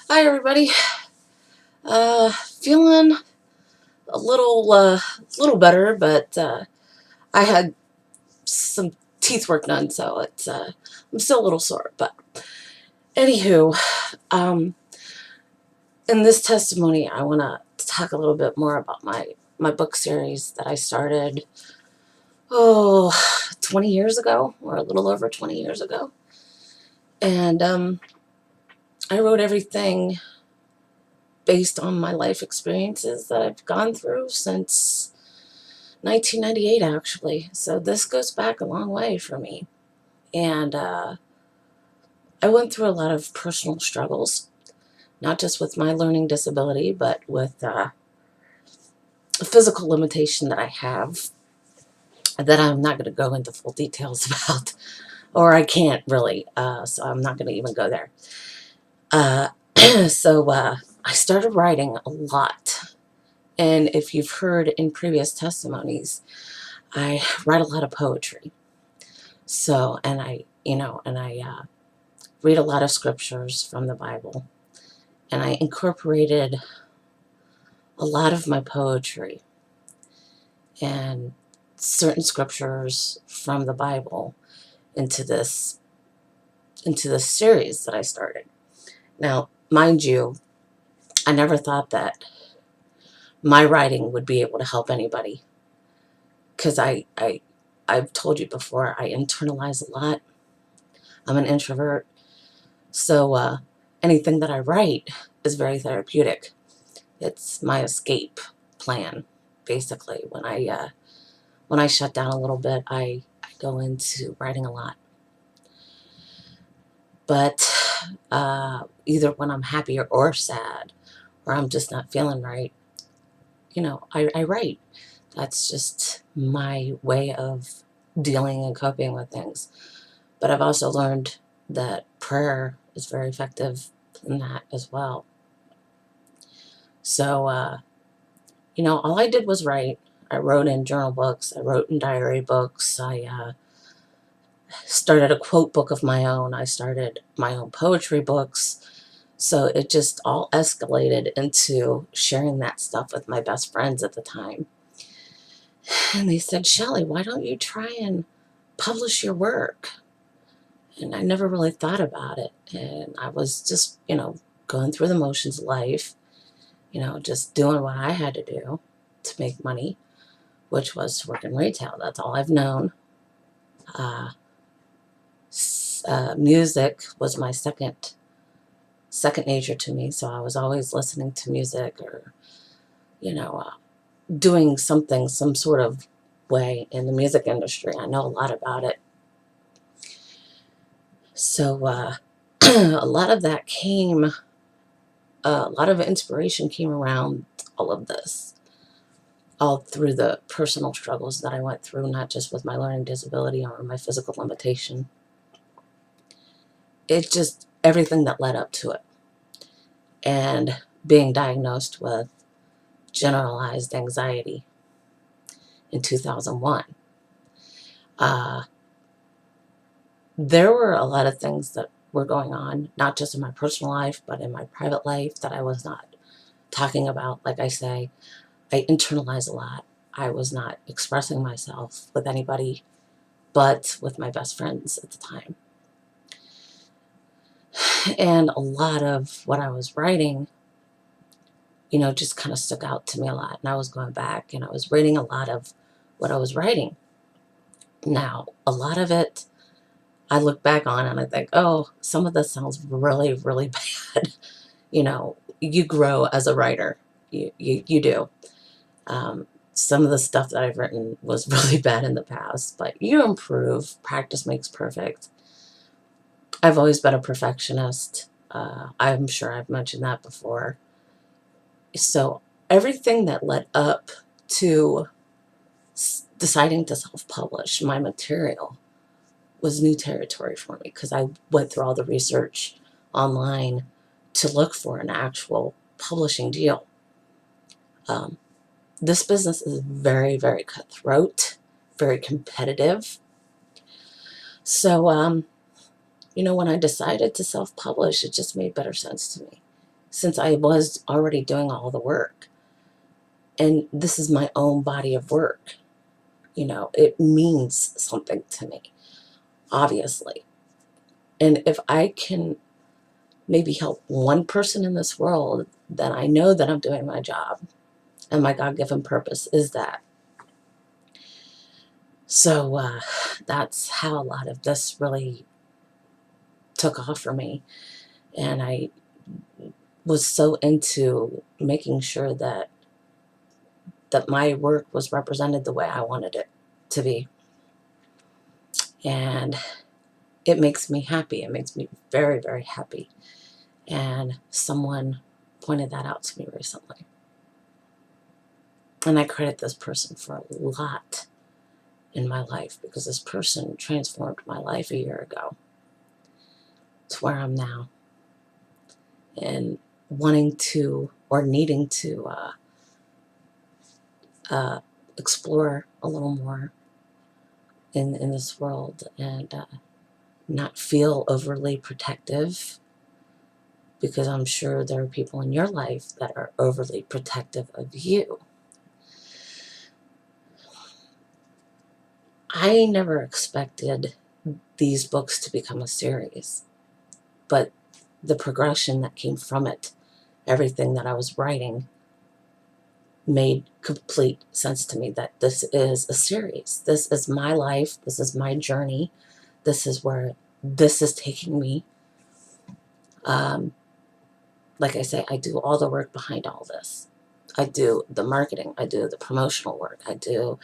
Hi, everybody. Feeling a little better, but I had some teeth work done, so I'm still a little sore. But anywho, um, in this testimony, I want to talk a little bit more about my book series that I started 20 years ago, or a little over 20 years ago, and I wrote everything based on my life experiences that I've gone through since 1998, actually. So this goes back a long way for me. And I went through a lot of personal struggles, not just with my learning disability, but with a physical limitation that I have that I'm not going to go into full details about, or I can't really. So I'm not going to even go there. Uh, so I started writing a lot. And if you've heard in previous testimonies, I write a lot of poetry. So, and I read a lot of scriptures from the Bible, and I incorporated a lot of my poetry and certain scriptures from the Bible into this series that I started. Now, mind you, I never thought that my writing would be able to help anybody, because I've told you before, I internalize a lot. I'm an introvert, so anything that I write is very therapeutic. It's my escape plan, basically. When I shut down a little bit, I go into writing a lot. But either when I'm happy or sad, or I'm just not feeling right, I write. That's just my way of dealing and coping with things. But I've also learned that prayer is very effective in that as well. So, all I did was write. I wrote in journal books. I wrote in diary books. I started a quote book of my own. I started my own poetry books. So it just all escalated into sharing that stuff with my best friends at the time. And they said, Shellie, why don't you try and publish your work? And I never really thought about it. And I was just, going through the motions of life, just doing what I had to do to make money, which was to work in retail. That's all I've known. Music was my second nature to me, so I was always listening to music, or doing something some sort of way in the music industry. I know a lot about it. So a lot of that came, a lot of inspiration came around all of this, all through the personal struggles that I went through, not just with my learning disability or my physical limitation. It's just everything that led up to it. And being diagnosed with generalized anxiety in 2001. There were a lot of things that were going on, not just in my personal life, but in my private life that I was not talking about. Like I say, I internalized a lot. I was not expressing myself with anybody but with my best friends at the time. And a lot of what I was writing, just kind of stuck out to me a lot. And I was going back and I was reading a lot of what I was writing. Now, a lot of it, I look back on and I think, oh, some of this sounds really, really bad. You grow as a writer. You do. Some of the stuff that I've written was really bad in the past, but you improve. Practice makes perfect. I've always been a perfectionist. I'm sure I've mentioned that before. So everything that led up to deciding to self-publish my material was new territory for me, because I went through all the research online to look for an actual publishing deal. This business is very, very cutthroat, very competitive. So, when I decided to self-publish, it just made better sense to me. since I was already doing all the work. And this is my own body of work. You know, it means something to me, obviously. And if I can maybe help one person in this world, then I know that I'm doing my job. And my God-given purpose is that. So that's how a lot of this really took off for me. And I was so into making sure that my work was represented the way I wanted it to be. And it makes me happy. It makes me very, very happy. And someone pointed that out to me recently. And I credit this person for a lot in my life, because this person transformed my life a year ago to where I'm now. And wanting to, or needing to, explore a little more in this world, and not feel overly protective, because I'm sure there are people in your life that are overly protective of you. I never expected these books to become a series, but the progression that came from it, everything that I was writing, made complete sense to me that this is a series. This is my life. This is my journey. This is where this is taking me. Like I say, I do all the work behind all this. I do the marketing. I do the promotional work. I do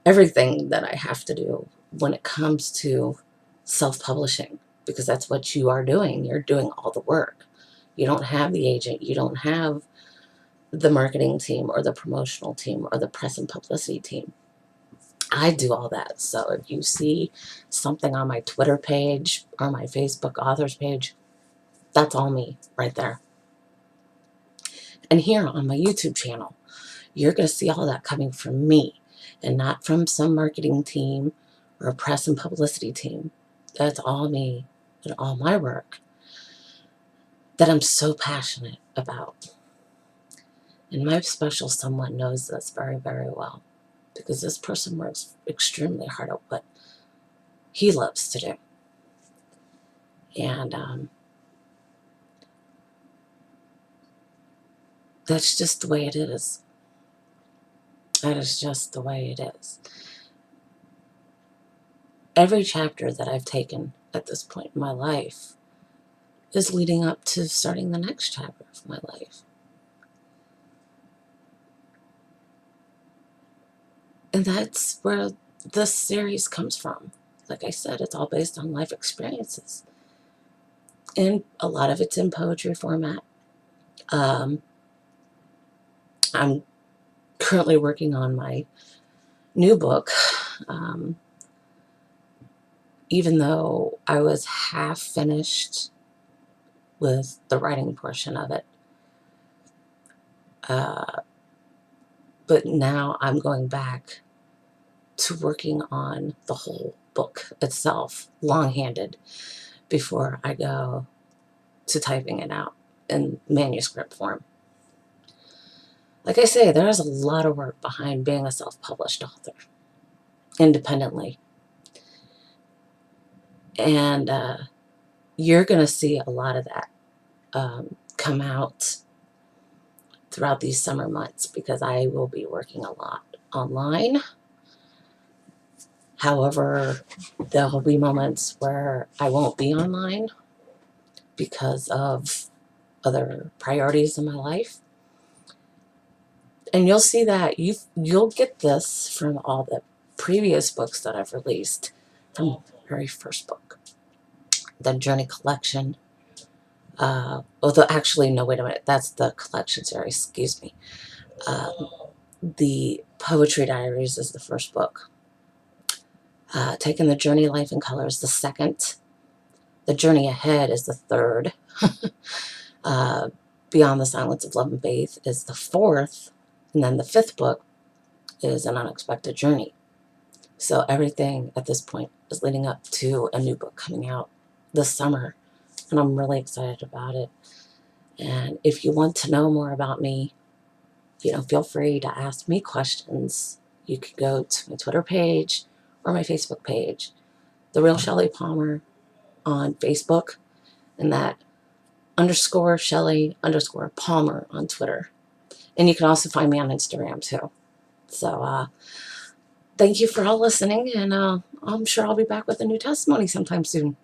everything that I have to do when it comes to self-publishing, because that's what you are doing. You're doing all the work. You don't have the agent. You don't have the marketing team or the promotional team or the press and publicity team. I do all that. So if you see something on my Twitter page or my Facebook authors page, that's all me right there. And here on my YouTube channel, you're going to see all that coming from me and not from some marketing team or a press and publicity team. That's all me and all my work that I'm so passionate about. And my special someone knows this very, very well, because this person works extremely hard at what he loves to do. And that's just the way it is. That is just the way it is. Every chapter that I've taken at this point in my life is leading up to starting the next chapter of my life. And that's where this series comes from. Like I said, it's all based on life experiences. And a lot of it's in poetry format. I'm currently working on my new book. Even though I was half finished with the writing portion of it. But now I'm going back to working on the whole book itself, long-handed, before I go to typing it out in manuscript form. Like I say, there's a lot of work behind being a self-published author, independently. And you're going to see a lot of that come out throughout these summer months, because I will be working a lot online. However, there will be moments where I won't be online because of other priorities in my life. And you'll see that you'll get this from all the previous books that I've released, from the very first book, the Journey Collection. Although actually, no, wait a minute, that's the collection series, excuse me. The Poetry Diaries is the first book. Taking the Journey Life in Color is the second. The Journey Ahead is the third. Beyond the Silence of Love and Faith is the fourth. And then the fifth book is An Unexpected Journey. So everything at this point is leading up to a new book coming out this summer and I'm really excited about it. And if you want to know more about me, feel free to ask me questions. You could go to my Twitter page or my Facebook page, The Real Shellie Palmer on Facebook, and that _Shellie_Palmer on Twitter. And you can also find me on Instagram too. So thank you for all listening, and I'm sure I'll be back with a new testimony sometime soon.